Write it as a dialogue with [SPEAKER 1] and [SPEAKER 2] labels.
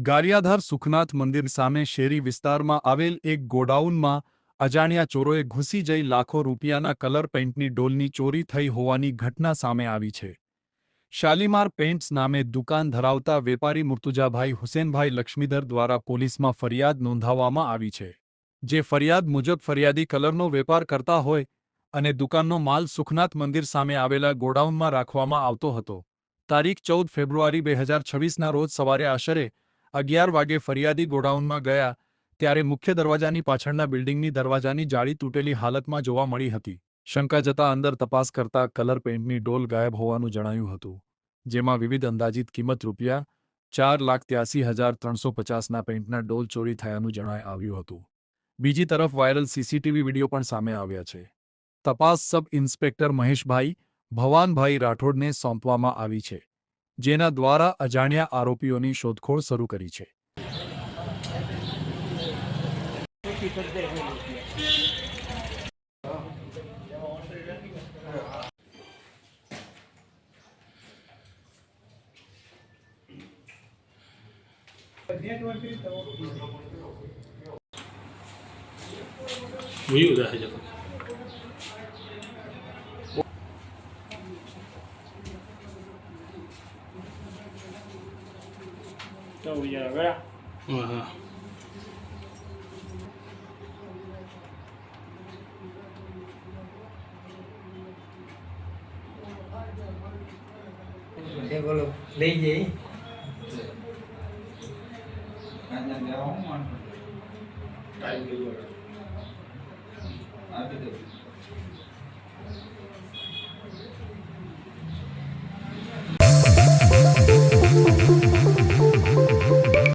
[SPEAKER 1] ગારિયાધાર સુખનાથ મંદિર સામે શેરી વિસ્તારમાં આવેલ એક ગોડાઉનમાં અજાણ્યા ચોરોએ ઘૂસી જઈ લાખો રૂપિયાના કલર પેઇન્ટની ડોલની ચોરી થઈ હોવાની ઘટના સામે આવી છે. શાલીમાર પેઇન્ટ્સ નામે દુકાન ધરાવતા વેપારી મુર્તુજાભાઈ હુસેનભાઈ લક્ષ્મીધર દ્વારા પોલીસમાં ફરિયાદ નોંધાવવામાં આવી છે. જે ફરિયાદ મુજબ ફરિયાદી કલરનો વેપાર કરતા હોય અને દુકાનનો માલ સુખનાથ મંદિર સામે આવેલા ગોડાઉનમાં રાખવામાં આવતો હતો. તારીખ 14 ફેબ્રુઆરી 2026ના રોજ સવારે આશરે 11 વાગે ફરિયાદી ગોડાઉનમાં ગયા ત્યારે મુખ્ય દરવાજાની પાછળના બિલ્ડિંગની દરવાજાની જાળી તૂટેલી હાલતમાં જોવા મળી હતી. શંકા જતા અંદર તપાસ કરતા કલર પેઇન્ટની ડોલ ગાયબ હોવાનું જણાયું હતું, જેમાં વિવિધ અંદાજિત કિંમત ₹4,83,350ના પેઇન્ટના ડોલ ચોરી થયાનું જણાઈ આવ્યું હતું. બીજી તરફ વાયરલ સીસીટીવી વિડીયો પણ સામે આવ્યા છે. તપાસ સબ ઇન્સ્પેક્ટર મહેશભાઈ ભવાનભાઈ રાઠોડને સોંપવામાં આવી છે, જેના દ્વારા અજાણ્યા આરોપીઓની શોધખોળ શરૂ કરી છે.
[SPEAKER 2] वही हो रहा है जब
[SPEAKER 3] तो ये गया
[SPEAKER 2] हाँ
[SPEAKER 4] બોલો લઈ જઈ
[SPEAKER 2] टाइम